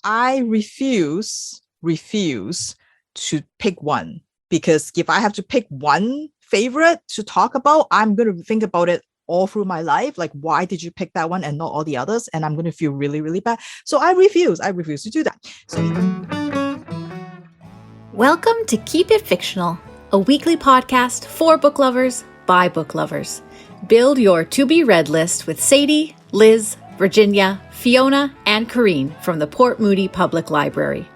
I refuse to pick one, because if I have to pick one favorite to talk about, I'm going to think about it all through my life. Like, why did you pick that one and not all the others? And I'm going to feel really, really bad. So I refuse to do that. Welcome to Keep It Fictional, a weekly podcast for book lovers by book lovers. Build your to-be-read list with Sadie, Liz, Virginia, Fiona, and Corrine from the Port Moody Public Library.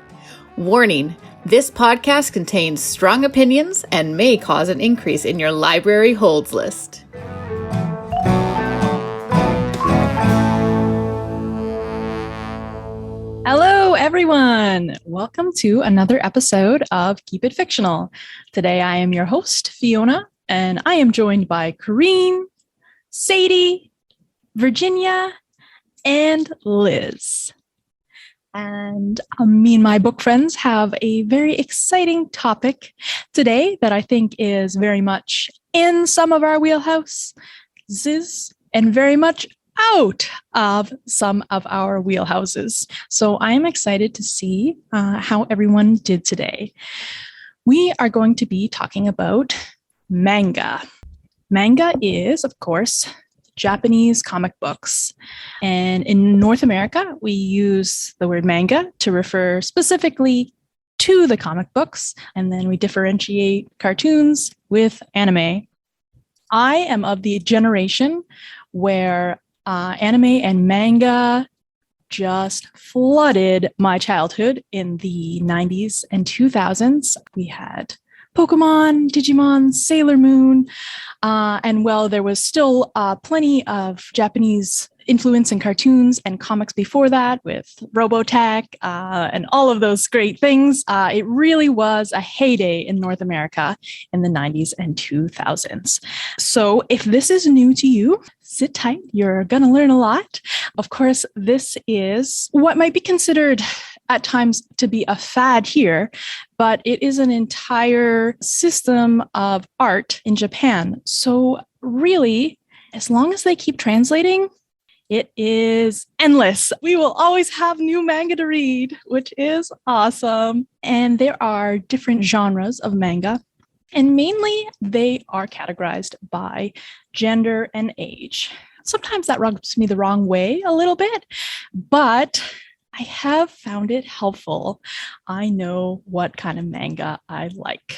Warning, this podcast contains strong opinions and may cause an increase in your library holds list. Hello, everyone. Welcome to another episode of Keep It Fictional. Today, I am your host, Fiona, and I am joined by Corrine, Sadie, Virginia, and Liz. And me and my book friends have a very exciting topic today that I think is very much in some of our wheelhouses and very much out of some of our wheelhouses. So I'm excited to see how everyone did today. We are going to be talking about manga. Manga is, of course, Japanese comic books. And in North America, we use the word manga to refer specifically to the comic books, and then we differentiate cartoons with anime. I am of the generation where anime and manga just flooded my childhood in the 90s and 2000s. We had Pokemon, Digimon, Sailor Moon, and well, there was still plenty of Japanese influence in cartoons and comics before that with Robotech and all of those great things. It really was a heyday in North America in the 90s and 2000s. So if this is new to you, sit tight. You're going to learn a lot. Of course, this is what might be considered at times to be a fad here, but it is an entire system of art in Japan. So really, as long as they keep translating, it is endless. We will always have new manga to read, which is awesome. And there are different genres of manga, and mainly they are categorized by gender and age. Sometimes that rubs me the wrong way a little bit, but I have found it helpful. I know what kind of manga I like.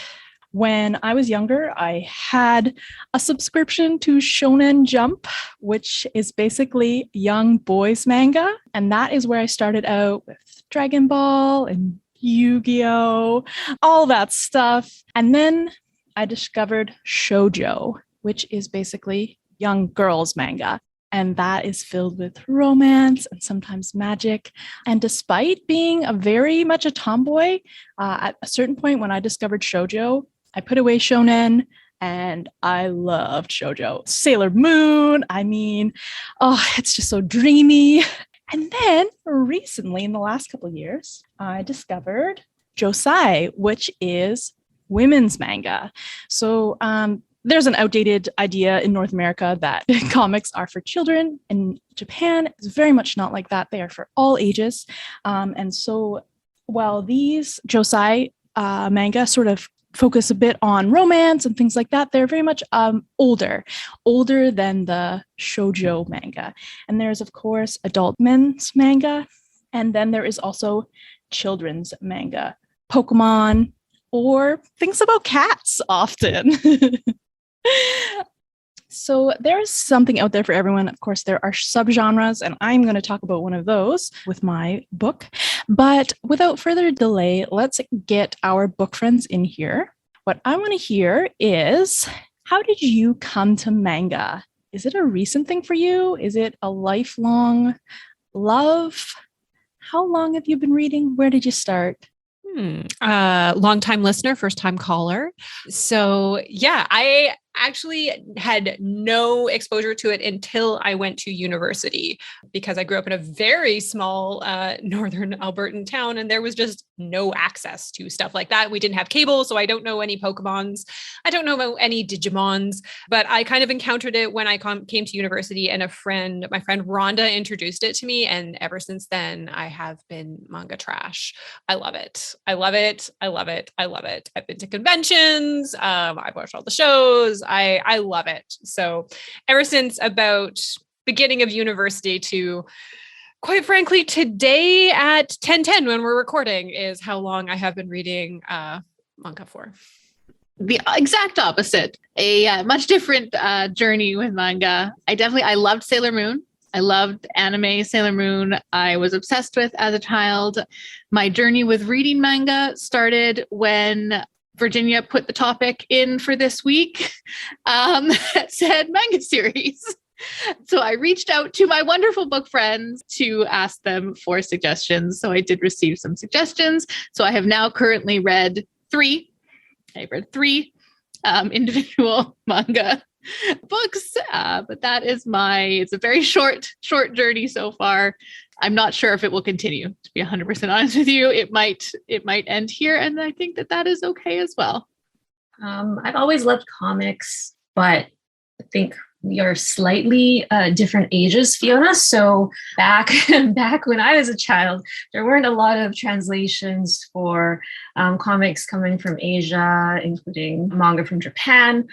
When I was younger, I had a subscription to Shonen Jump, which is basically young boys manga. And that is where I started out with Dragon Ball and Yu-Gi-Oh!, all that stuff. And then I discovered shoujo, which is basically young girls manga. And that is filled with romance and sometimes magic. And despite being very much a tomboy, at a certain point when I discovered shoujo, I put away shonen and I loved shoujo. Sailor Moon, it's just so dreamy. And then recently, in the last couple of years, I discovered josei, which is women's manga. So there's an outdated idea in North America that comics are for children. In Japan, it's very much not like that. They are for all ages. And so while these josei manga sort of focus a bit on romance and things like that, they're very much older than the shoujo manga. And there's, of course, adult men's manga. And then there is also children's manga, Pokemon, or things about cats often. So there's something out there for everyone. Of course, there are subgenres, and I'm going to talk about one of those with my book. But without further delay, let's get our book friends in here. What I want to hear is, how did you come to manga? Is it a recent thing for you? Is it a lifelong love? How long have you been reading? Where did you start? Long-time listener, first-time caller. So yeah, I actually had no exposure to it until I went to university, because I grew up in a very small northern Albertan town, and there was just no access to stuff like that. We didn't have cable, so I don't know any Pokemons. I don't know about any Digimons, but I kind of encountered it when I came to university, and my friend Rhonda introduced it to me. And ever since then, I have been manga trash. I love it. I love it. I love it. I love it. I've been to conventions. I've watched all the shows. I love it. So ever since about beginning of university to, quite frankly, today at 10:10 when we're recording is how long I have been reading manga for. The exact opposite, a much different journey with manga. I loved Sailor Moon. I loved anime Sailor Moon. I was obsessed with as a child. My journey with reading manga started when Virginia put the topic in for this week that said manga series. So I reached out to my wonderful book friends to ask them for suggestions. So I did receive some suggestions. So I have now currently read 3. I've read 3 individual manga books, but that is it's a very short journey so far. I'm not sure if it will continue, to be 100% honest with you. It might end here, and I think that is okay as well. I've always loved comics, but I think we are slightly different ages, Fiona. So back when I was a child, there weren't a lot of translations for comics coming from Asia, including manga from Japan.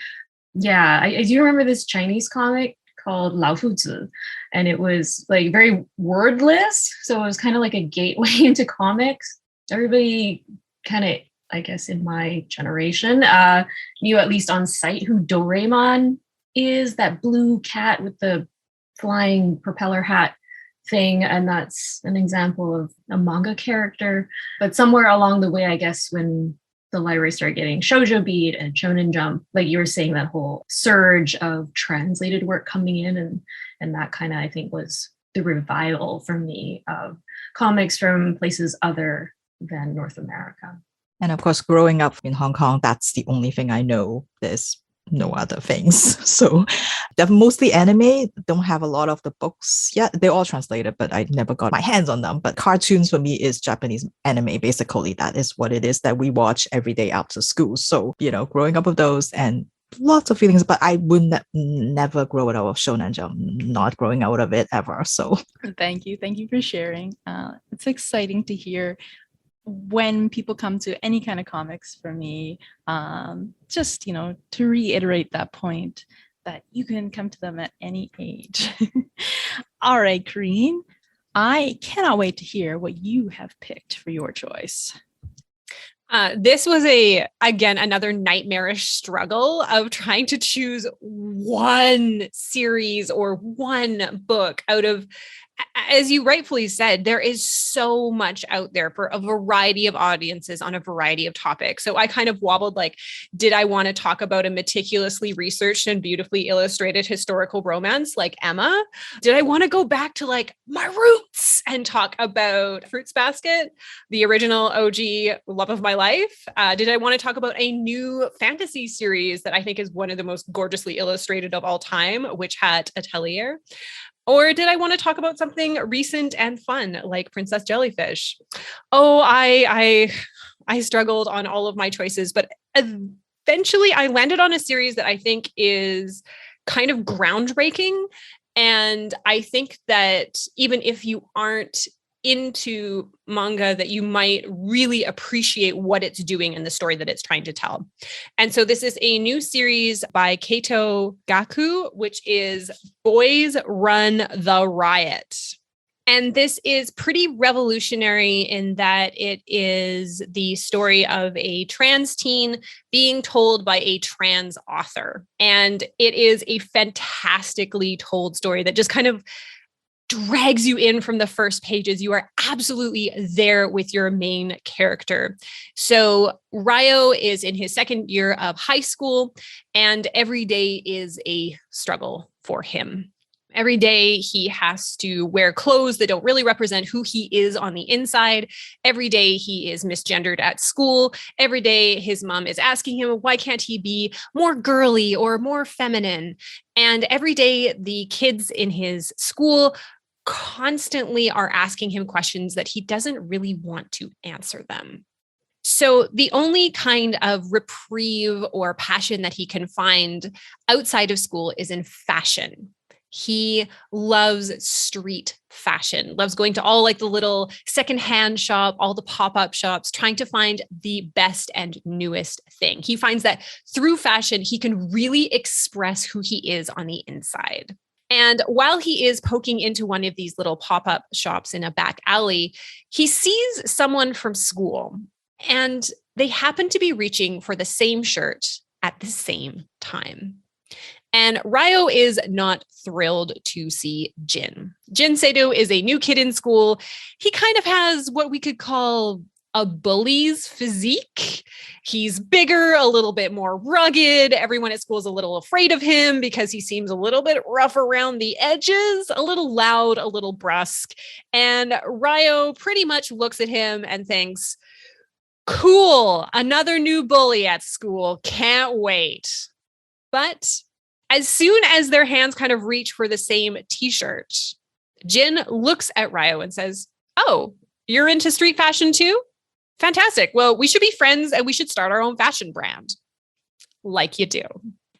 Yeah, I do remember this Chinese comic called Lao Fu Zi, and it was like very wordless. So it was kind of like a gateway into comics. Everybody kind of, I guess, in my generation, knew at least on sight who Doraemon is, that blue cat with the flying propeller hat thing. And that's an example of a manga character. But somewhere along the way, I guess, when the library started getting Shoujo Beat and Shonen Jump, like you were saying, that whole surge of translated work coming in, and that kind of, I think, was the revival for me of comics from places other than North America. And of course, growing up in Hong Kong, that's the only thing I know. There's no other things. So they're mostly anime, don't have a lot of the books yet. They're all translated, but I never got my hands on them. But cartoons for me is Japanese anime. Basically, that is what it is that we watch every day after school. So, growing up with those and lots of feelings, but I would never grow out of Shonen Jump, not growing out of it ever. So thank you for sharing. It's exciting to hear when people come to any kind of comics for me, just, to reiterate that point that you can come to them at any age. All right, Kareen, I cannot wait to hear what you have picked for your choice. This was again, another nightmarish struggle of trying to choose one series or one book out of, as you rightfully said, there is so much out there for a variety of audiences on a variety of topics. So I kind of wobbled, like, did I want to talk about a meticulously researched and beautifully illustrated historical romance like Emma? Did I want to go back to like my roots and talk about Fruits Basket, the original OG love of my life? Did I want to talk about a new fantasy series that I think is one of the most gorgeously illustrated of all time, Witch Hat Atelier? Or did I want to talk about something recent and fun like Princess Jellyfish? Oh, I struggled on all of my choices, but eventually I landed on a series that I think is kind of groundbreaking. And I think that even if you aren't into manga, that you might really appreciate what it's doing and the story that it's trying to tell. And so this is a new series by Keito Gaku, which is Boys Run the Riot. And this is pretty revolutionary in that it is the story of a trans teen being told by a trans author. And it is a fantastically told story that just kind of drags you in from the first pages. You are absolutely there with your main character. So Ryo is in his second year of high school, and every day is a struggle for him. Every day he has to wear clothes that don't really represent who he is on the inside. Every day he is misgendered at school. Every day his mom is asking him, why can't he be more girly or more feminine? And every day the kids in his school constantly are asking him questions that he doesn't really want to answer them. So the only kind of reprieve or passion that he can find outside of school is in fashion. He loves street fashion, loves going to all like the little secondhand shop, all the pop-up shops, trying to find the best and newest thing. He finds that through fashion, he can really express who he is on the inside. And while he is poking into one of these little pop-up shops in a back alley, he sees someone from school, and they happen to be reaching for the same shirt at the same time. And Ryo is not thrilled to see Jin. Jin Seido is a new kid in school. He kind of has what we could call a bully's physique. He's bigger, a little bit more rugged. Everyone at school is a little afraid of him because he seems a little bit rough around the edges, a little loud, a little brusque. And Ryo pretty much looks at him and thinks, cool, another new bully at school. Can't wait. But as soon as their hands kind of reach for the same t-shirt, Jin looks at Ryo and says, oh, you're into street fashion too? Fantastic. Well, we should be friends and we should start our own fashion brand. Like you do.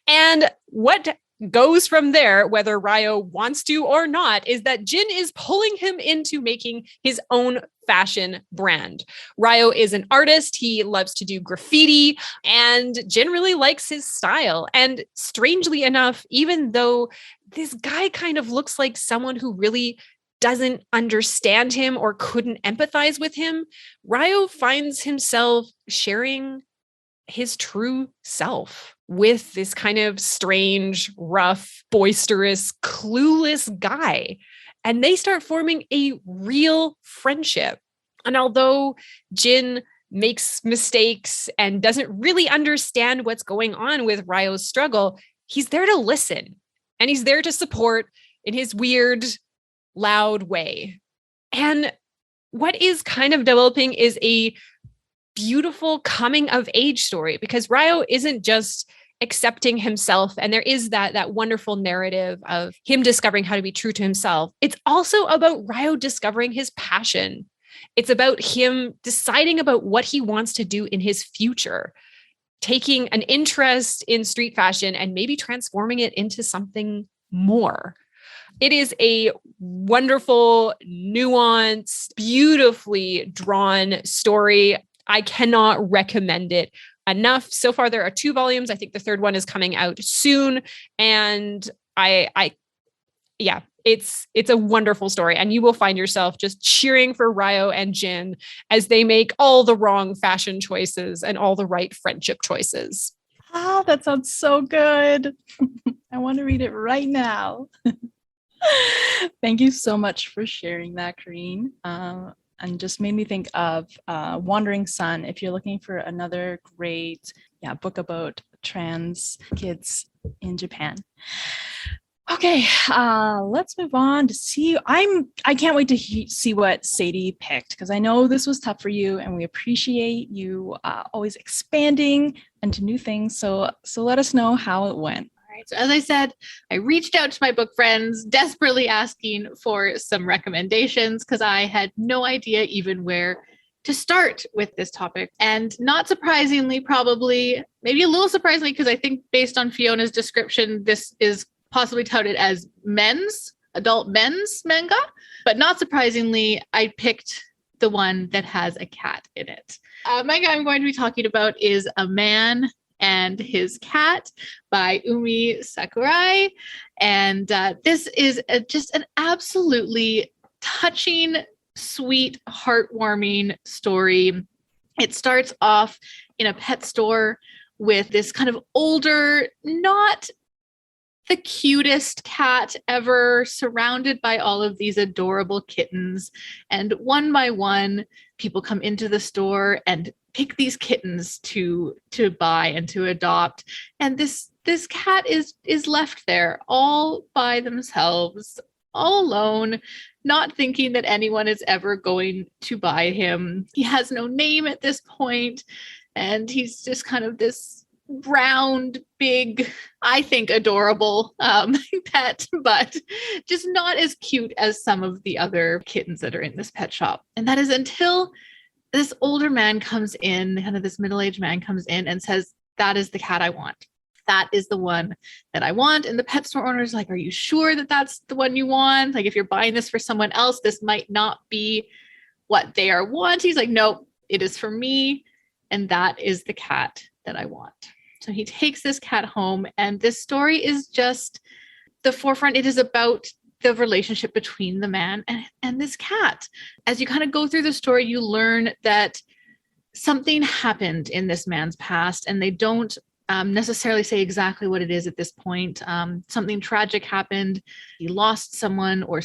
And what goes from there, whether Ryo wants to or not, is that Jin is pulling him into making his own fashion brand. Ryo is an artist. He loves to do graffiti, and Jin really likes his style. And strangely enough, even though this guy kind of looks like someone who really doesn't understand him or couldn't empathize with him, Ryo finds himself sharing his true self with this kind of strange, rough, boisterous, clueless guy. And they start forming a real friendship. And although Jin makes mistakes and doesn't really understand what's going on with Ryo's struggle, he's there to listen. And he's there to support in his weird, loud way. And what is kind of developing is a beautiful coming of age story, because Ryo isn't just accepting himself, and there is that wonderful narrative of him discovering how to be true to himself. It's also about Ryo discovering his passion. It's about him deciding about what he wants to do in his future, taking an interest in street fashion and maybe transforming it into something more. It is a wonderful, nuanced, beautifully drawn story. I cannot recommend it enough. So far, there are 2 volumes. I think the 3rd one is coming out soon. And it's a wonderful story. And you will find yourself just cheering for Ryo and Jin as they make all the wrong fashion choices and all the right friendship choices. Ah, that sounds so good. I want to read it right now. Thank you so much for sharing that, Kareen. And just made me think of Wandering Sun. If you're looking for another great book about trans kids in Japan. Okay, let's move on to see. I can't wait to see what Sadie picked, because I know this was tough for you, and we appreciate you always expanding into new things. So let us know how it went. So as I said, I reached out to my book friends, desperately asking for some recommendations because I had no idea even where to start with this topic. And not surprisingly, probably, maybe a little surprisingly, because I think based on Fiona's description, this is possibly touted as adult men's manga. But not surprisingly, I picked the one that has a cat in it. Manga I'm going to be talking about is A Man and His Cat by Umi Sakurai. And this is just an absolutely touching, sweet, heartwarming story. It starts off in a pet store with this kind of older, not the cutest cat ever, surrounded by all of these adorable kittens. And one by one, people come into the store and pick these kittens to buy and to adopt. And this this cat is left there all by themselves, all alone, not thinking that anyone is ever going to buy him. He has no name at this point, and he's just kind of this round, big, I think adorable pet, but just not as cute as some of the other kittens that are in this pet shop. And that is until this older man comes in, kind of this middle-aged man comes in and says, that is the cat I want. That is the one that I want. And the pet store owner's like, are you sure that that's the one you want? Like, if you're buying this for someone else, this might not be what they are wanting. He's like, no, it is for me. And that is the cat that I want. So he takes this cat home, and this story is just the forefront. It is about the relationship between the man and this cat. As you kind of go through the story, you learn that something happened in this man's past, and they don't necessarily say exactly what it is at this point. Something tragic happened. He lost someone or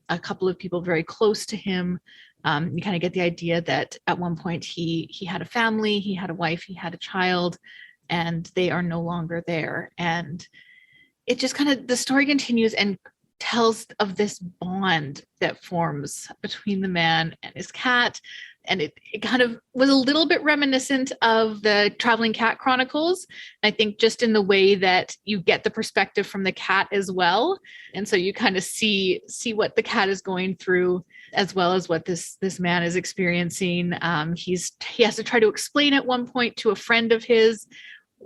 a couple of people very close to him. You kind of get the idea that at one point he had a family, he had a wife, he had a child, and they are no longer there. And it just kind of, the story continues and tells of this bond that forms between the man and his cat. And it kind of was a little bit reminiscent of the Traveling Cat Chronicles. I think just in the way that you get the perspective from the cat as well. And so you kind of see what the cat is going through, as well as what this man is experiencing. He has to try to explain at one point to a friend of his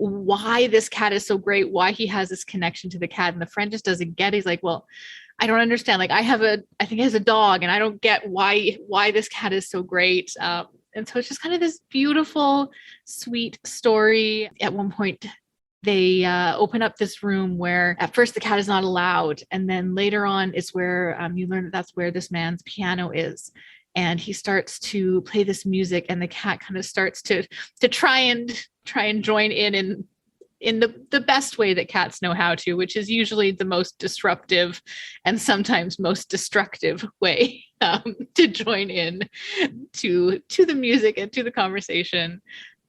why this cat is so great, why he has this connection to the cat. And the friend just doesn't get it. He's like, well, I don't understand. Like, I think he has a dog, and I don't get why this cat is so great. And so it's just kind of this beautiful, sweet story. At one point, they open up this room where at first the cat is not allowed. And then later on, it's where you learn that that's where this man's piano is. And he starts to play this music, and the cat kind of starts to try and join in the best way that cats know how to, which is usually the most disruptive and sometimes most destructive way to join in to the music and to the conversation.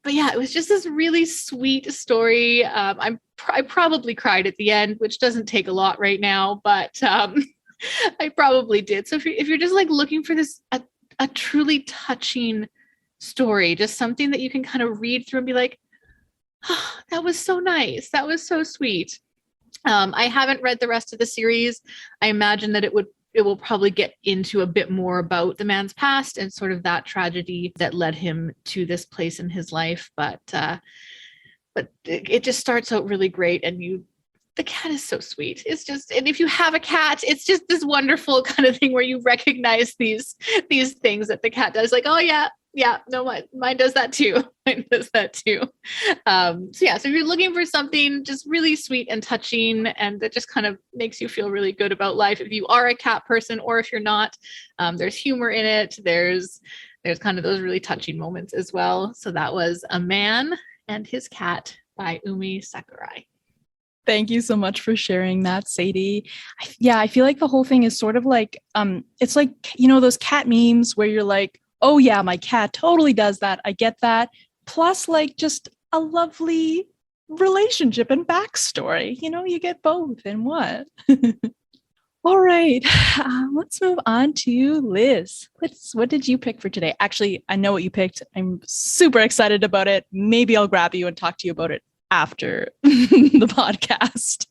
But yeah, it was just this really sweet story. I probably cried at the end, which doesn't take a lot right now, but I probably did. So if you're just like looking for this a truly touching story, just something that you can kind of read through and be like, oh, that was so nice. That was so sweet. I haven't read the rest of the series. I imagine that it will probably get into a bit more about the man's past and sort of that tragedy that led him to this place in his life. But it just starts out really great, and the cat is so sweet. It's just, and if you have a cat, it's just this wonderful kind of thing where you recognize these things that the cat does. Like, oh yeah, no, mine does that too. Mine does that too. So if you're looking for something just really sweet and touching, and that just kind of makes you feel really good about life, if you are a cat person or if you're not, there's humor in it. There's kind of those really touching moments as well. So that was A Man and His Cat by Umi Sakurai. Thank you so much for sharing that, Sadie. I feel like the whole thing is sort of like, it's like, those cat memes where you're like, oh yeah, my cat totally does that. I get that. Plus, like, just a lovely relationship and backstory. You get both in what? All right, let's move on to Liz. What did you pick for today? Actually, I know what you picked. I'm super excited about it. Maybe I'll grab you and talk to you about it after the podcast.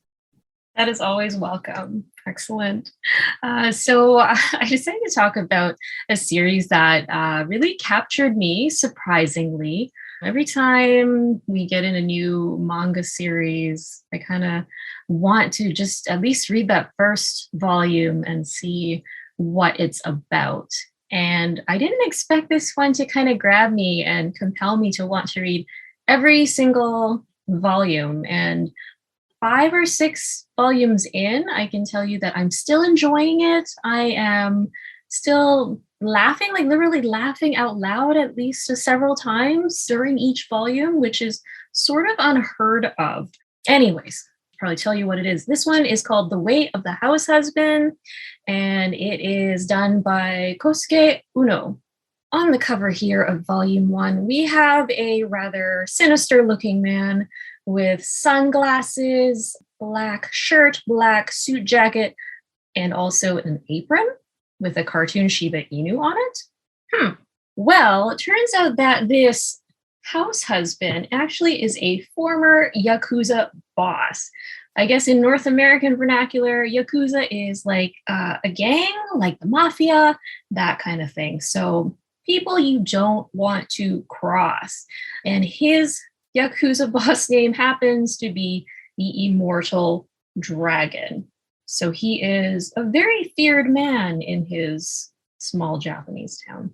That is always welcome. Excellent. So I decided to talk about a series that really captured me, surprisingly. Every time we get in a new manga series, I kind of want to just at least read that first volume and see what it's about. And I didn't expect this one to kind of grab me and compel me to want to read every single volume. And 5 or 6 volumes in, I can tell you that I'm still enjoying it. I am still laughing, like literally laughing out loud at least several times during each volume, which is sort of unheard of. Anyways, probably tell you what it is. This one is called The Weight of the Househusband, and it is done by Kousuke Oono. On the cover here of volume 1, we have a rather sinister looking man with sunglasses, black shirt, black suit jacket, and also an apron with a cartoon Shiba Inu on it. Well, it turns out that this house husband actually is a former Yakuza boss. I guess in North American vernacular, Yakuza is like a gang, like the mafia, that kind of thing. So people you don't want to cross. And his Yakuza boss name happens to be the Immortal Dragon. So he is a very feared man in his small Japanese town.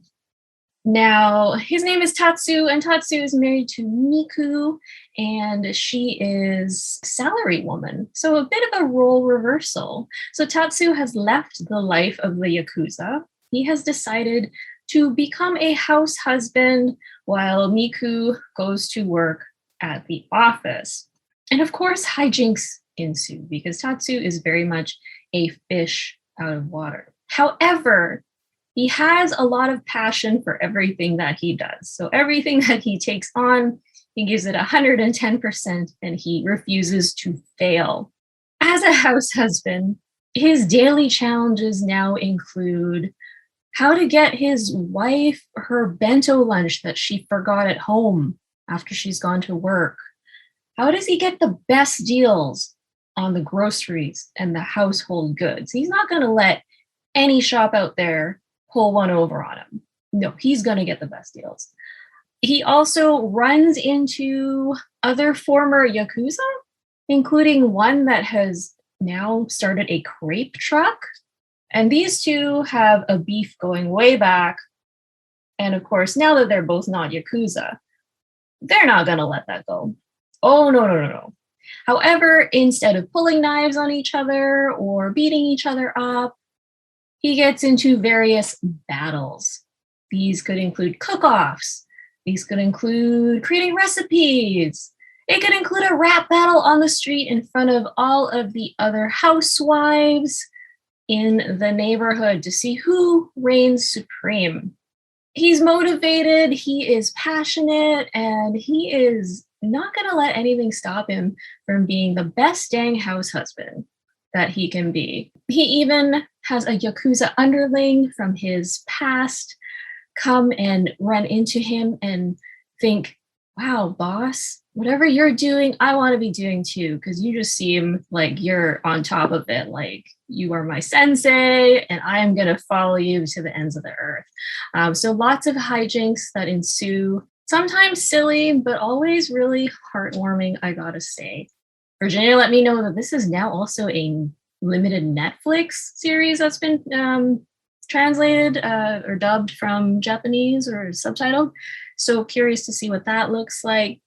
Now, his name is Tatsu, and Tatsu is married to Miku, and she is a salary woman. So a bit of a role reversal. So Tatsu has left the life of the Yakuza. He has decided to become a house husband while Miku goes to work at the office. And of course, hijinks ensue because Tatsu is very much a fish out of water. However, he has a lot of passion for everything that he does. So everything that he takes on, he gives it 110% and he refuses to fail. As a house husband, his daily challenges now include how to get his wife her bento lunch that she forgot at home after she's gone to work. How does he get the best deals on the groceries and the household goods? He's not going to let any shop out there pull one over on him. No, he's going to get the best deals. He also runs into other former Yakuza, including one that has now started a crepe truck. And these two have a beef going way back. And of course, now that they're both not Yakuza, they're not going to let that go. Oh, no. However, instead of pulling knives on each other or beating each other up, he gets into various battles. These could include cook-offs. These could include creating recipes. It could include a rap battle on the street in front of all of the other housewives in the neighborhood to see who reigns supreme. He's motivated, he is passionate, and he is not going to let anything stop him from being the best dang house husband that he can be. He even has a Yakuza underling from his past come and run into him and think, wow, boss, whatever you're doing, I want to be doing too, because you just seem like you're on top of it. Like you are my sensei and I am going to follow you to the ends of the earth. So lots of hijinks that ensue, sometimes silly, but always really heartwarming, I gotta say. Virginia let me know that this is now also a limited Netflix series that's been translated or dubbed from Japanese or subtitled. So curious to see what that looks like.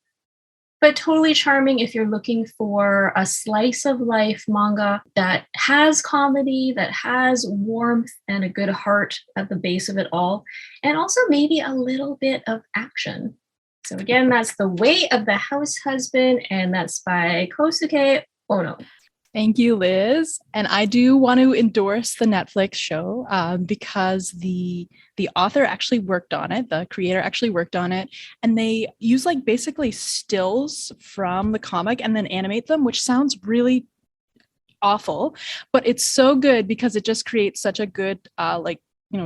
But totally charming if you're looking for a slice of life manga that has comedy, that has warmth and a good heart at the base of it all, and also maybe a little bit of action. So again, that's The Way of the House Husband, and that's by Kousuke Oono. Thank you, Liz. And I do want to endorse the Netflix show because the author actually worked on it. The creator actually worked on it. And they use like basically stills from the comic and then animate them, which sounds really awful. But it's so good because it just creates such a good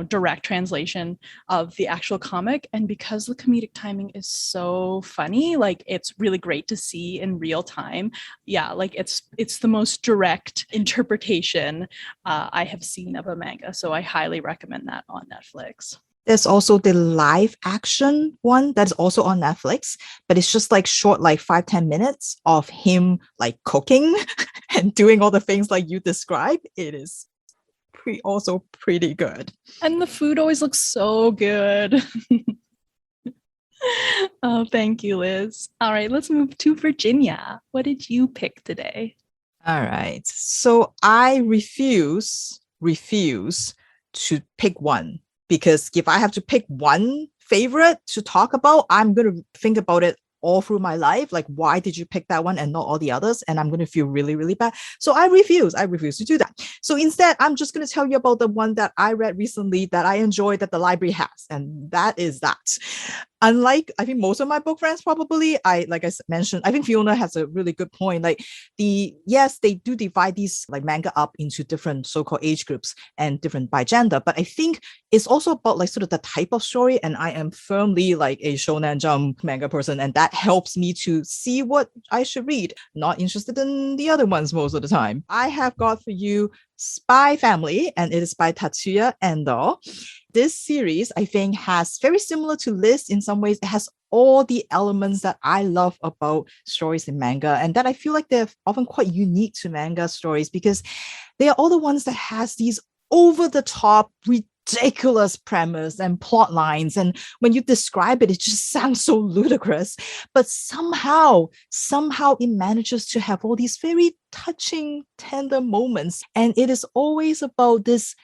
direct translation of the actual comic. And because the comedic timing is so funny, like it's really great to see in real time. Yeah, like it's the most direct interpretation I have seen of a manga. So I highly recommend that on Netflix. There's also the live action one that's also on Netflix, but it's just like short, like 5-10 minutes of him like cooking and doing all the things like you described. It is also pretty good. And the food always looks so good. Oh, thank you, Liz. All right, let's move to Virginia. What did you pick today? All right. So I refuse to pick one, because if I have to pick one favorite to talk about, I'm going to think about it all through my life. Like, why did you pick that one and not all the others? And I'm going to feel really, really bad. So I refuse to do that. So instead, I'm just going to tell you about the one that I read recently that I enjoyed that the library has. And that is that. unlike, I think most of my book friends probably, like I mentioned, I think Fiona has a really good point. Like yes, they do divide these like manga up into different so-called age groups and different by gender, but I think it's also about like sort of the type of story. And I am firmly like a Shonen Jump manga person, and that helps me to see what I should read. Not interested in the other ones most of the time. I have got for you Spy Family, and it is by Tatsuya Endo. This series, I think, has very similar to Liz in some ways. It has all the elements that I love about stories in manga, and that I feel like they're often quite unique to manga stories, because they are all the ones that has these over-the-top, ridiculous premise and plot lines. And when you describe it, it just sounds so ludicrous. But somehow it manages to have all these very touching, tender moments. And it is always about this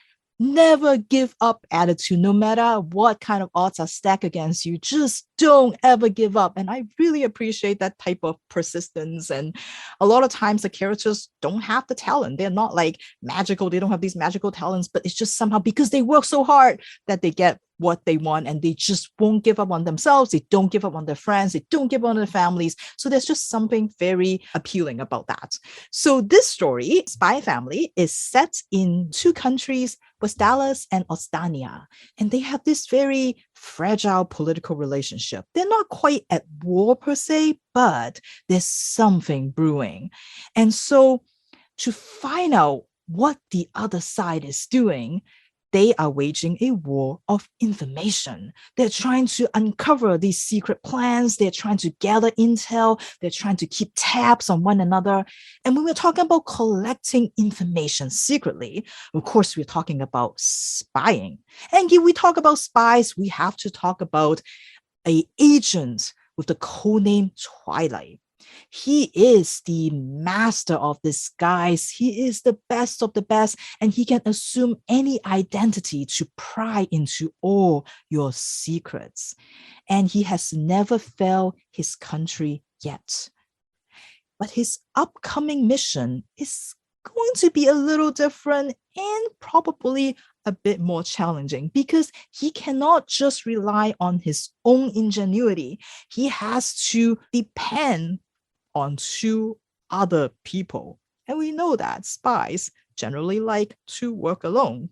never give up attitude. No matter what kind of odds are stacked against you, just don't ever give up. And I really appreciate that type of persistence. And a lot of times the characters don't have the talent. They're not like magical. They don't have these magical talents, but it's just somehow because they work so hard that they get what they want, and they just won't give up on themselves. They don't give up on their friends. They don't give up on their families. So there's just something very appealing about that. So this story, Spy Family, is set in two countries, West Dallas and Ostania. And they have this very fragile political relationship. They're not quite at war per se, but there's something brewing. And so to find out what the other side is doing, they are waging a war of information. They're trying to uncover these secret plans. They're trying to gather intel. They're trying to keep tabs on one another. And when we're talking about collecting information secretly, of course, we're talking about spying. And if we talk about spies, we have to talk about an agent with the codename Twilight. He is the master of disguise. He is the best of the best, and he can assume any identity to pry into all your secrets. And he has never failed his country yet. But his upcoming mission is going to be a little different and probably a bit more challenging, because he cannot just rely on his own ingenuity. He has to depend on two other people. And we know that spies generally like to work alone.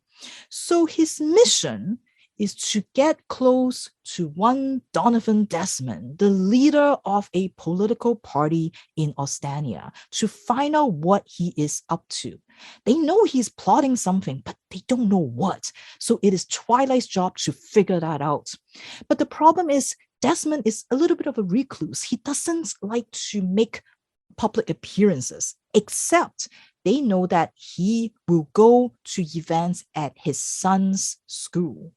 So his mission is to get close to one Donovan Desmond, the leader of a political party in Ostania, to find out what he is up to. They know he's plotting something, but they don't know what. So it is Twilight's job to figure that out. But the problem is, Desmond is a little bit of a recluse. He doesn't like to make public appearances, except they know that he will go to events at his son's school.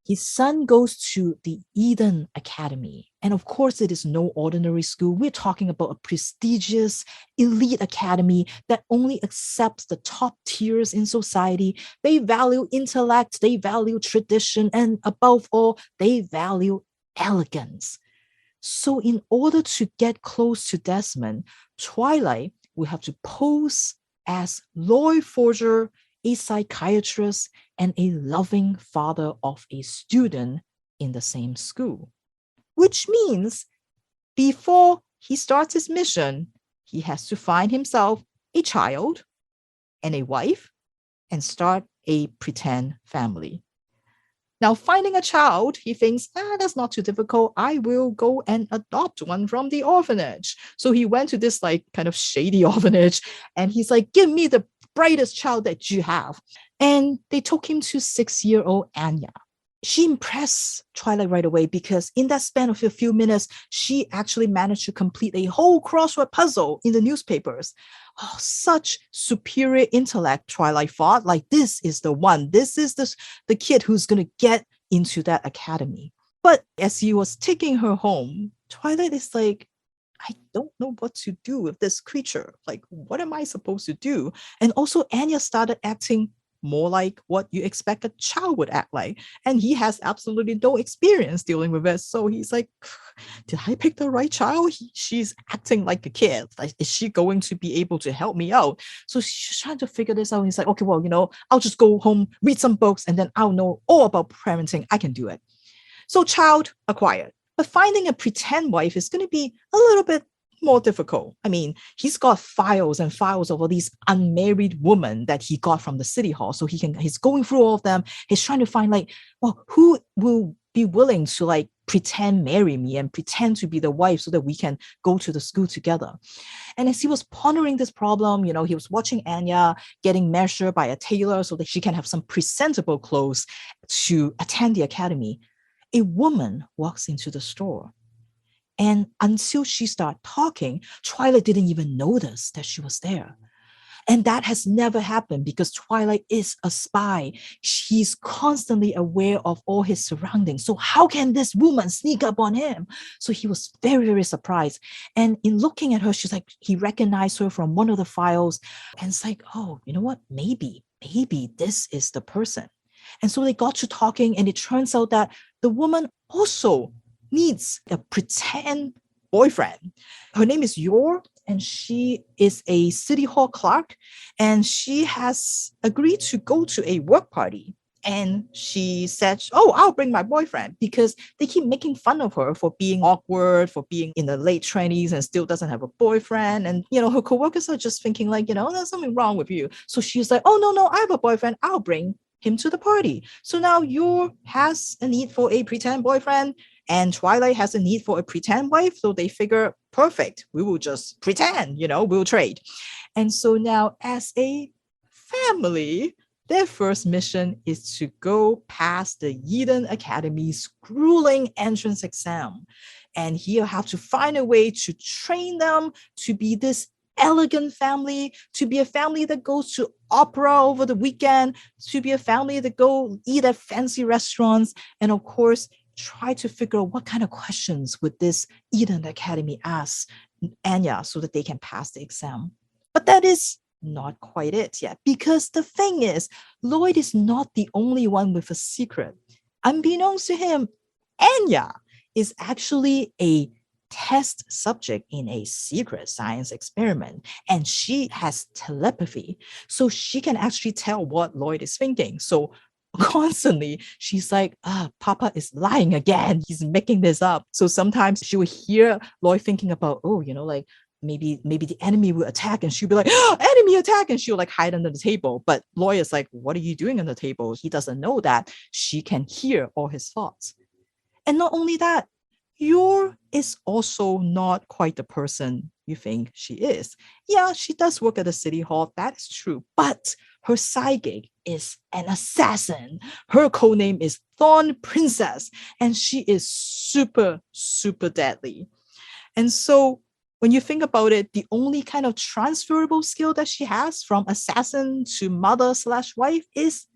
His son goes to the Eden Academy. And of course, it is no ordinary school. We're talking about a prestigious elite academy that only accepts the top tiers in society. They value intellect, they value tradition, and above all, they value elegance. So in order to get close to Desmond, Twilight will have to pose as Lloyd Forger, a psychiatrist, and a loving father of a student in the same school. Which means before he starts his mission, he has to find himself a child and a wife and start a pretend family. Now, finding a child, he thinks, that's not too difficult. I will go and adopt one from the orphanage. So he went to this like kind of shady orphanage, and he's like, give me the brightest child that you have. And they took him to 6-year-old Anya. She impressed Twilight right away, because in that span of a few minutes, she actually managed to complete a whole crossword puzzle in the newspapers. Oh, such superior intellect, Twilight thought. Like, this is the one. This is the kid who's going to get into that academy. But as he was taking her home, Twilight is like, I don't know what to do with this creature. Like, what am I supposed to do? And also, Anya started acting more like what you expect a child would act like. And he has absolutely no experience dealing with it. So he's like, did I pick the right child? She's acting like a kid. Like, is she going to be able to help me out? So she's trying to figure this out. He's like, okay, well, I'll just go home, read some books, and then I'll know all about parenting. I can do it. So child acquired. But finding a pretend wife is going to be a little bit more difficult. I mean, he's got files and files of all these unmarried women that he got from the city hall. So he's going through all of them. He's trying to find like, well, who will be willing to like pretend marry me and pretend to be the wife so that we can go to the school together. And as he was pondering this problem, you know, he was watching Anya getting measured by a tailor so that she can have some presentable clothes to attend the academy. A woman walks into the store. And until she started talking, Twilight didn't even notice that she was there. And that has never happened because Twilight is a spy. She's constantly aware of all his surroundings. So how can this woman sneak up on him? So he was very, very surprised. And in looking at her, she's like, he recognized her from one of the files. And it's like, oh, you know what? Maybe this is the person. And so they got to talking, and it turns out that the woman also needs a pretend boyfriend. Her name is Yor, and she is a city hall clerk, and she has agreed to go to a work party. And she said, oh, I'll bring my boyfriend, because they keep making fun of her for being awkward, for being in the late 20s and still doesn't have a boyfriend. And, you know, her coworkers are just thinking like, you know, there's something wrong with you. So she's like, oh, no, I have a boyfriend. I'll bring him to the party. So now Yor has a need for a pretend boyfriend, and Twilight has a need for a pretend wife. So they figure, perfect, we will just pretend, you know, we'll trade. And so now as a family, their first mission is to go past the Eden Academy's grueling entrance exam. And he'll have to find a way to train them to be this elegant family, to be a family that goes to opera over the weekend, to be a family that go eat at fancy restaurants, and of course, try to figure out what kind of questions would this Eden Academy ask Anya so that they can pass the exam. But that is not quite it yet, because the thing is, Lloyd is not the only one with a secret. Unbeknownst to him, Anya is actually a test subject in a secret science experiment, and she has telepathy, so she can actually tell what Lloyd is thinking. So constantly she's like, Papa is lying again, he's making this up. So sometimes she will hear Lloyd thinking about, oh, you know, like maybe the enemy will attack, and she'll be like, enemy attack, and she'll like hide under the table. But Lloyd is like, what are you doing on the table? He doesn't know that she can hear all his thoughts. And not only that, Yor is also not quite the person you think she is. Yeah, she does work at the city hall, that is true, but her side gig is an assassin. Her codename is Thorn Princess, and she is super, super deadly. And so when you think about it, the only kind of transferable skill that she has from assassin to mother/wife is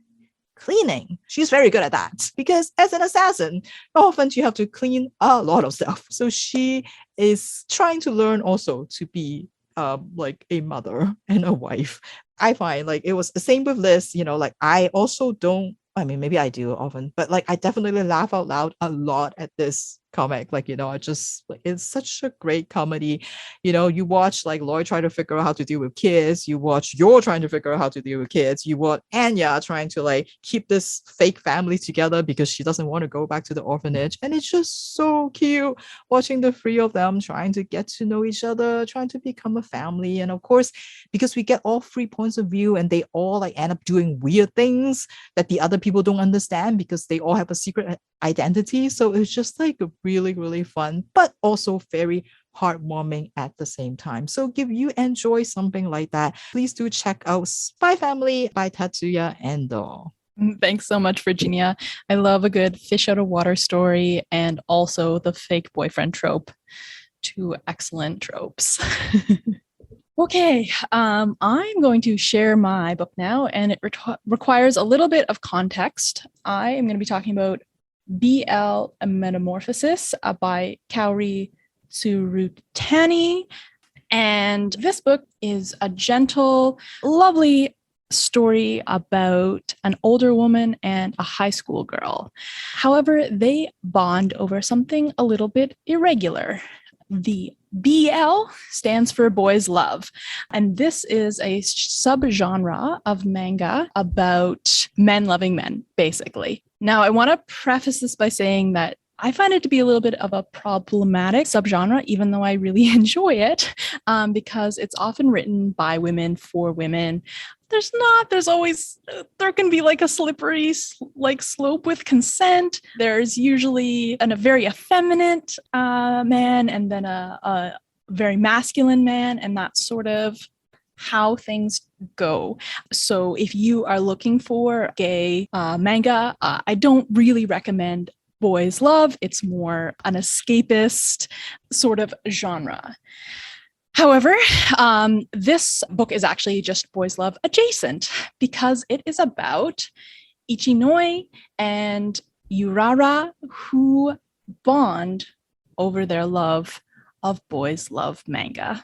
cleaning. She's very good at that, because as an assassin, often you have to clean a lot of stuff. So she is trying to learn also to be like a mother and a wife. I find like it was the same with Liz, you know, like I also don't, I mean, maybe I do often, but like I definitely laugh out loud a lot at this comic. Like, you know, I just like, it's such a great comedy. You know, you watch like Lloyd try to figure out how to deal with kids, you watch Yor trying to figure out how to deal with kids, you watch Anya trying to like keep this fake family together because she doesn't want to go back to the orphanage. And it's just so cute watching the three of them trying to get to know each other, trying to become a family. And of course, because we get all 3 points of view, and they all like end up doing weird things that the other people don't understand because they all have a secret identity. So it's just like really, really fun, but also very heartwarming at the same time. So if you enjoy something like that, please do check out Spy Family by Tatsuya Endo. Thanks so much, Virginia. I love a good fish out of water story, and also the fake boyfriend trope. 2 excellent tropes. Okay, I'm going to share my book now, and it requires a little bit of context. I am going to be talking about BL Metamorphosis by Kaori Tsurutani. And this book is a gentle, lovely story about an older woman and a high school girl. However, they bond over something a little bit irregular. The BL stands for boys love, and this is a subgenre of manga about men loving men, basically. Now, I want to preface this by saying that I find it to be a little bit of a problematic subgenre, even though I really enjoy it, because it's often written by women for women. There can be like a slippery slope with consent. There's usually a very effeminate man and then a very masculine man, and that's sort of how things go. So if you are looking for gay manga, I don't really recommend boys love. It's more an escapist sort of genre. However, this book is actually just boys love adjacent because it is about Ichinoi and Urara who bond over their love of boys love manga.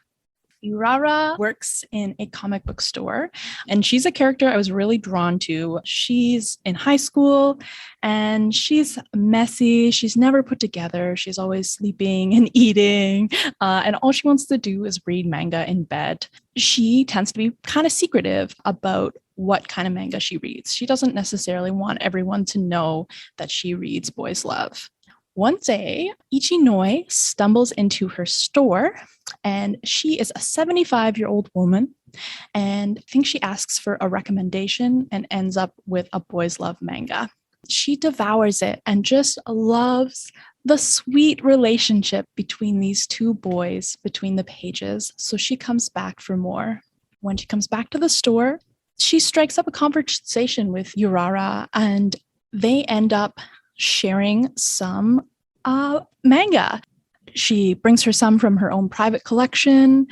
Urara works in a comic book store, and she's a character I was really drawn to. She's in high school, and she's messy. She's never put together. She's always sleeping and eating, and all she wants to do is read manga in bed. She tends to be kind of secretive about what kind of manga she reads. She doesn't necessarily want everyone to know that she reads boys love. One day, Ichinoi stumbles into her store, and she is a 75-year-old woman, and I think she asks for a recommendation and ends up with a boys love manga. She devours it and just loves the sweet relationship between these two boys between the pages, so she comes back for more. When she comes back to the store, she strikes up a conversation with Urara, and they end up sharing some manga. She brings her some from her own private collection.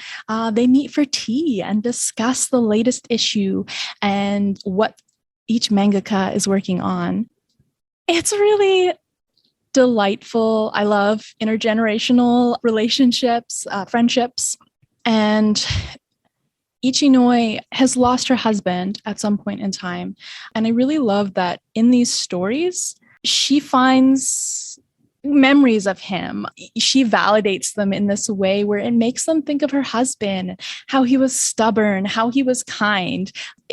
They meet for tea and discuss the latest issue and what each mangaka is working on. It's really delightful. I love intergenerational relationships, friendships. And Ichinoi has lost her husband at some point in time. And I really love that in these stories, she finds memories of him. She validates them in this way where it makes them think of her husband, how he was stubborn, how he was kind.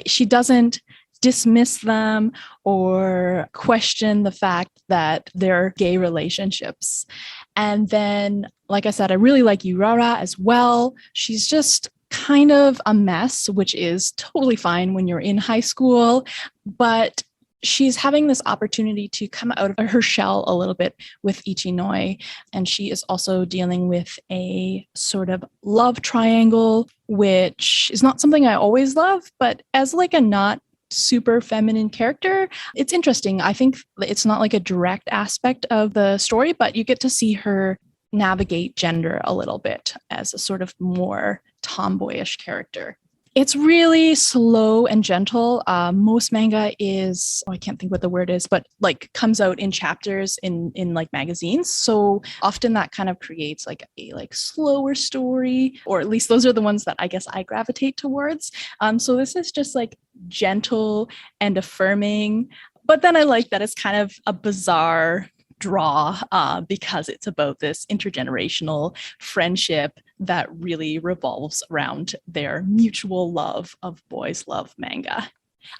She doesn't dismiss them or question the fact that they're gay relationships. And then, like I said, I really like Urara as well. She's just kind of a mess, which is totally fine when you're in high school, but she's having this opportunity to come out of her shell a little bit with Ichinoi, and she is also dealing with a sort of love triangle, which is not something I always love, but as like a not super feminine character, it's interesting. I think it's not like a direct aspect of the story, but you get to see her navigate gender a little bit as a sort of more tomboyish character. It's really slow and gentle. Most manga is, I can't think what the word is, but like comes out in chapters in like magazines. So often that kind of creates like a like slower story, or at least those are the ones that I guess I gravitate towards. So this is just like gentle and affirming. But then I like that it's kind of a bizarre draw because it's about this intergenerational friendship that really revolves around their mutual love of boys love manga.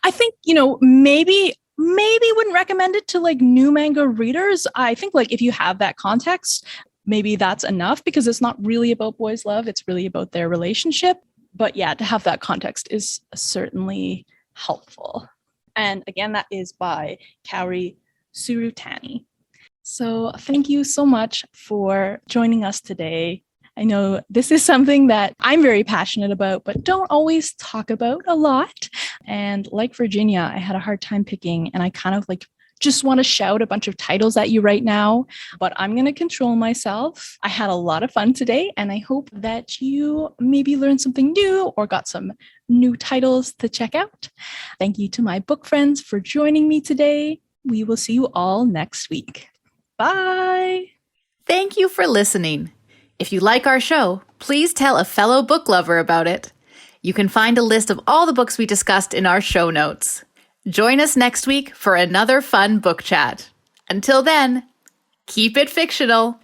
I think, maybe wouldn't recommend it to like new manga readers. I think like if you have that context, maybe that's enough because it's not really about boys love. It's really about their relationship. But yeah, to have that context is certainly helpful. And again, that is by Kaori Tsurutani. So thank you so much for joining us today. I know this is something that I'm very passionate about, but don't always talk about a lot. And like Virginia, I had a hard time picking, and I kind of like just want to shout a bunch of titles at you right now, but I'm going to control myself. I had a lot of fun today, and I hope that you maybe learned something new or got some new titles to check out. Thank you to my book friends for joining me today. We will see you all next week. Bye. Thank you for listening. If you like our show, please tell a fellow book lover about it. You can find a list of all the books we discussed in our show notes. Join us next week for another fun book chat. Until then, keep it fictional.